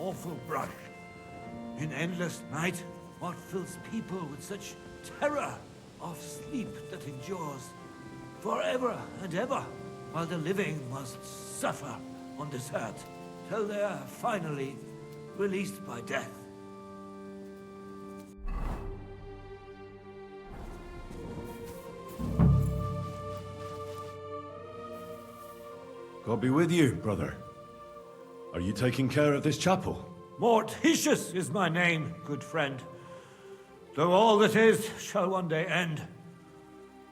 awful brush. In endless night, what fills people with such terror of sleep that endures forever and ever, while the living must suffer on this earth, till they are finally released by death. God be with you, brother. Are you taking care of this chapel? Mortitius is my name, good friend. Though all that is shall one day end.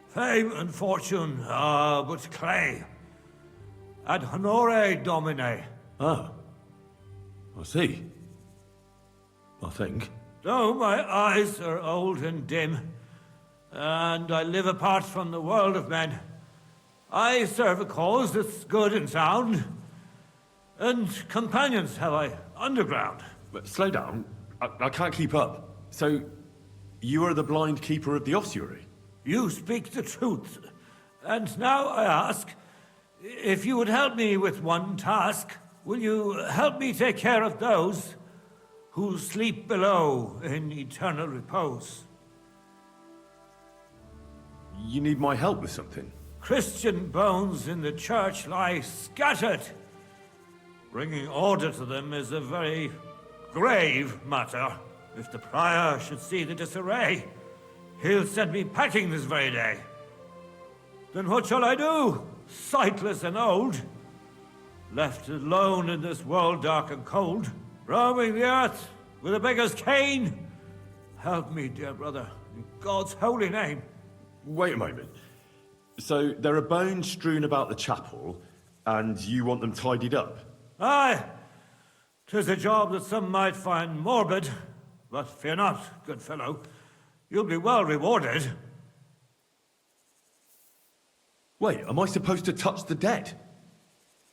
Fame and fortune are but clay. Ad honore domine. Ah. I see. I think. Though my eyes are old and dim, and I live apart from the world of men, I serve a cause that's good and sound, and companions have I underground. But slow down. I can't keep up. So, you are the blind keeper of the ossuary? You speak the truth. And now I ask, if you would help me with one task, will you help me take care of those who sleep below in eternal repose? You need my help with something? Christian bones in the church lie scattered. Bringing order to them is a very grave matter. If the prior should see the disarray, he'll send me packing this very day. Then what shall I do, sightless and old? Left alone in this world dark and cold, roaming the earth with a beggar's cane? Help me, dear brother, in God's holy name. Wait a moment. So, there are bones strewn about the chapel, and you want them tidied up? Aye, 'tis a job that some might find morbid, but fear not, good fellow. You'll be well rewarded. Wait, am I supposed to touch the dead?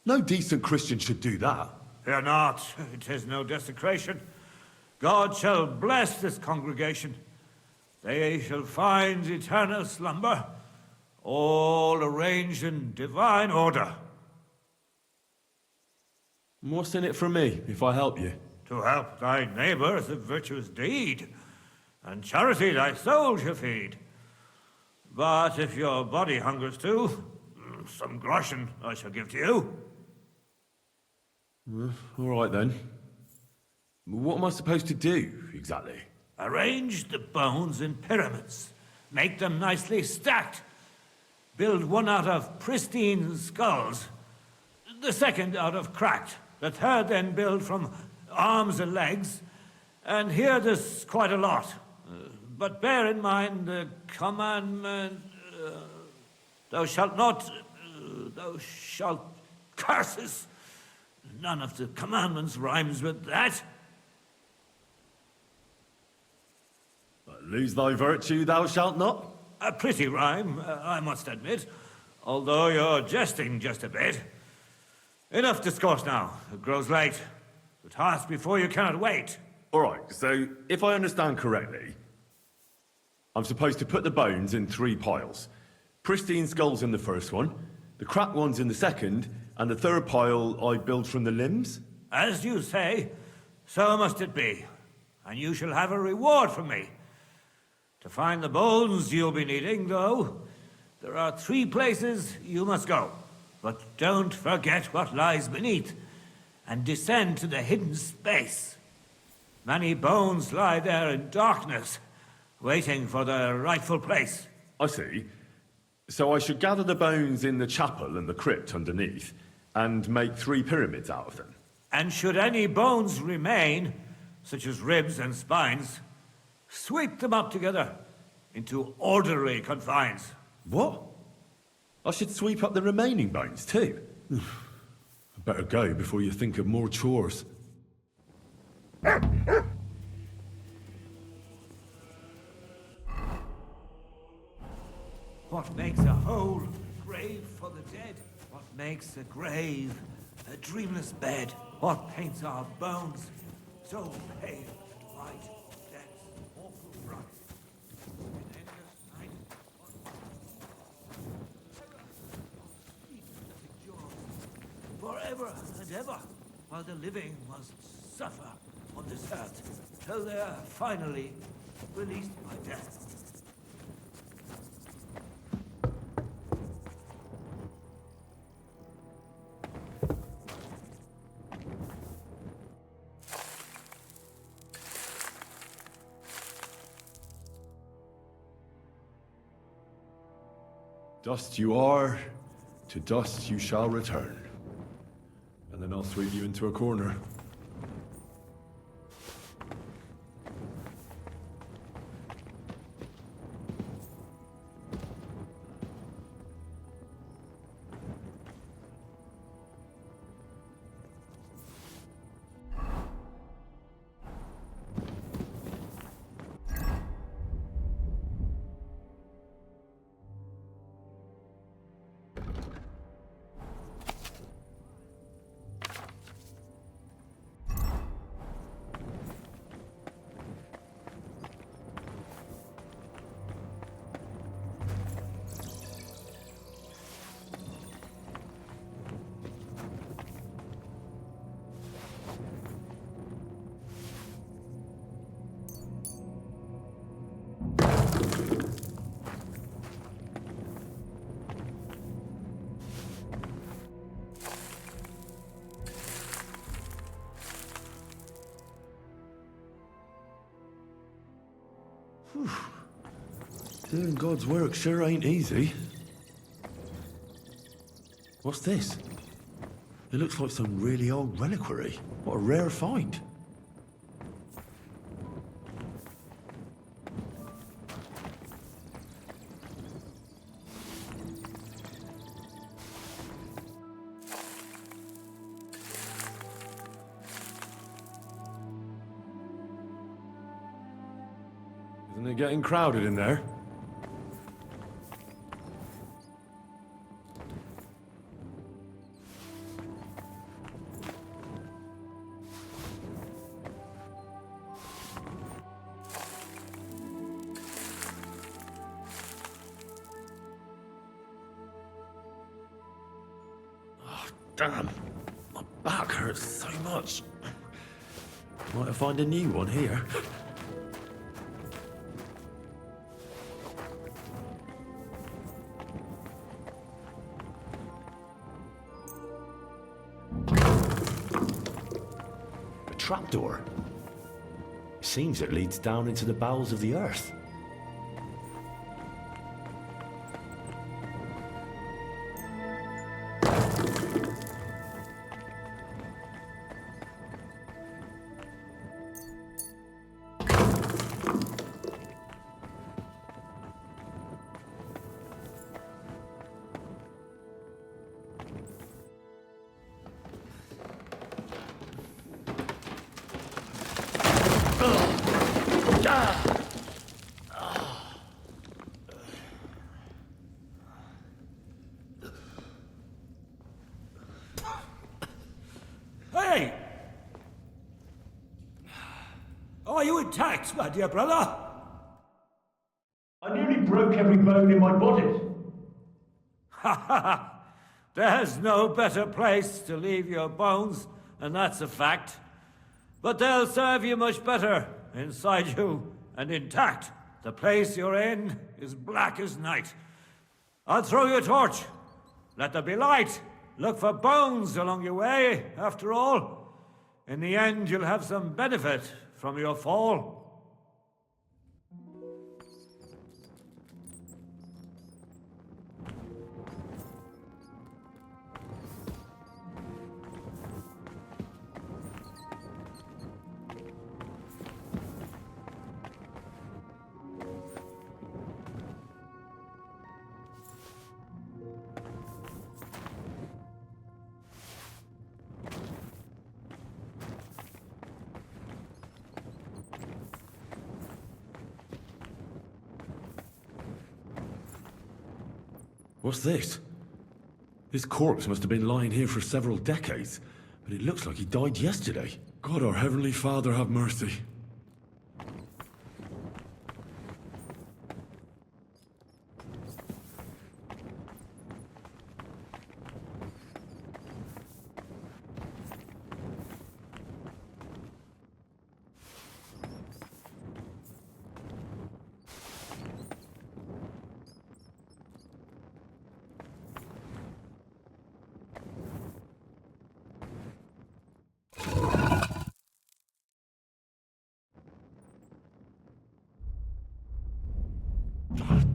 No decent Christian should do that. Fear not, it is no desecration. God shall bless this congregation. They shall find eternal slumber, all arranged in divine order. What's in it for me, if I help you? To help thy neighbour is a virtuous deed, and charity thy soul shall feed. But if your body hungers too, some groschen I shall give to you. All right then. What am I supposed to do, exactly? Arrange the bones in pyramids. Make them nicely stacked. Build one out of pristine skulls, the second out of cracked, the third then build from arms and legs, and here there's quite a lot. But bear in mind the commandment, thou shalt not, thou shalt curses. None of the commandments rhymes with that. But lose thy virtue, thou shalt not? A pretty rhyme, I must admit, although you're jesting just a bit. Enough discourse now. It grows late. The task before you cannot wait. All right, so if I understand correctly, I'm supposed to put the bones in 3 piles. Pristine skulls in the first one, the cracked ones in the second, and the third pile I build from the limbs? As you say, so must it be. And you shall have a reward from me. To find the bones you'll be needing, though, there are 3 places you must go. But don't forget what lies beneath, and descend to the hidden space. Many bones lie there in darkness, waiting for their rightful place. I see. So I should gather the bones in the chapel and the crypt underneath, and make 3 pyramids out of them. And should any bones remain, such as ribs and spines, sweep them up together into orderly confines. What? I should sweep up the remaining bones too? I better go before you think of more chores. What makes a hole a grave for the dead? What makes a grave a dreamless bed? What paints our bones so pale and white, dense, awful bright? In endless night, sleep that endures forever and ever, while the living must suffer on this earth till they are finally released by death. Dust you are, to dust you shall return. And then I'll sweep you into a corner. Doing God's work sure ain't easy. What's this? It looks like some really old reliquary. What a rare find. Isn't it getting crowded in there? Oh, damn. My back hurts so much. Might I find a new one here? Trapdoor. Seems it leads down into the bowels of the earth. Hey! Are you intact, my dear brother? I nearly broke every bone in my body. Ha ha ha! There's no better place to leave your bones, and that's a fact. But they'll serve you much better inside you and intact. The place you're in is black as night. I'll throw you a torch. Let there be light. Look for bones along your way, after all. In the end, you'll have some benefit from your fall. What's this? This corpse must have been lying here for several decades, but it looks like he died yesterday. God, our Heavenly Father, have mercy.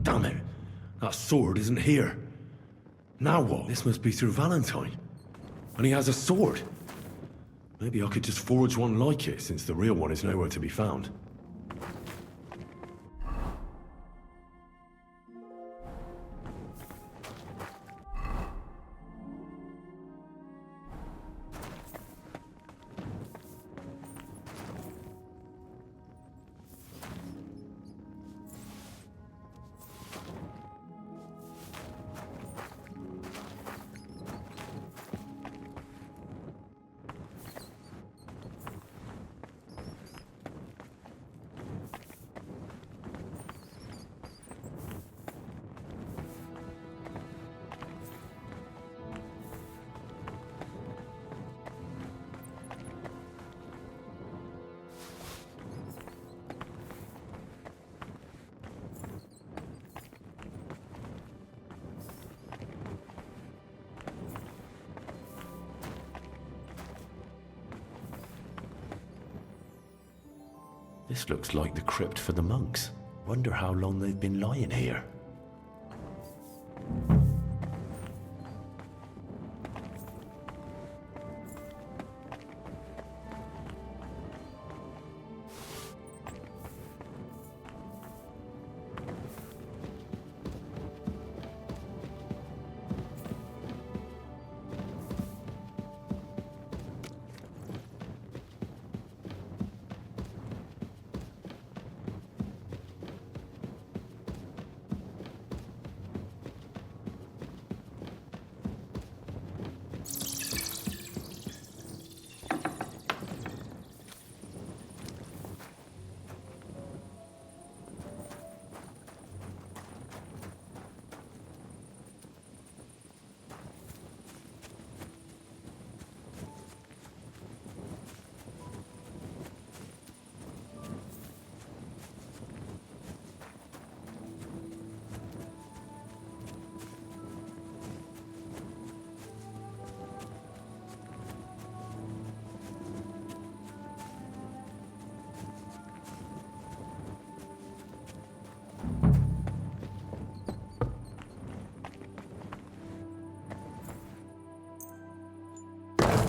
Damn it. That sword isn't here. Now what? This must be Sir Valentine. And he has a sword. Maybe I could just forge one like it, since the real one is nowhere to be found. This looks like the crypt for the monks. Wonder how long they've been lying here.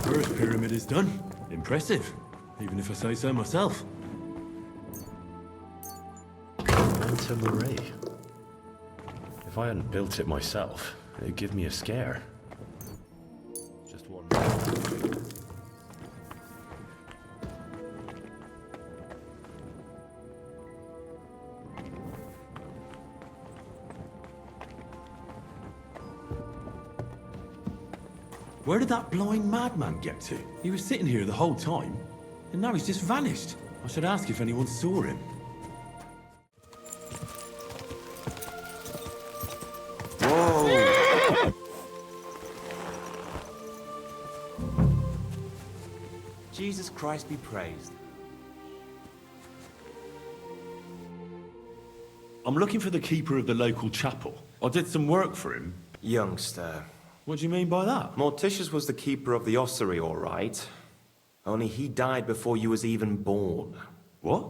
First pyramid is done. Impressive, even if I say so myself. Manta Mare. If I hadn't built it myself, it'd give me a scare. Just one. Where did that blind madman get to? He was sitting here the whole time, and now he's just vanished. I should ask if anyone saw him. Whoa! Jesus Christ be praised. I'm looking for the keeper of the local chapel. I did some work for him. Youngster. What do you mean by that? Morticius was the keeper of the ossuary, all right. Only he died before you was even born. What?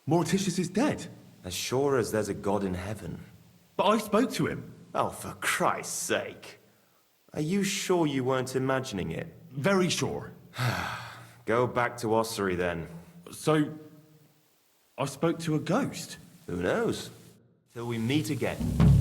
Morticius is dead? As sure as there's a God in heaven. But I spoke to him. Oh, for Christ's sake. Are you sure you weren't imagining it? Very sure. Go back to ossuary then. So, I spoke to a ghost? Who knows? Till we meet again.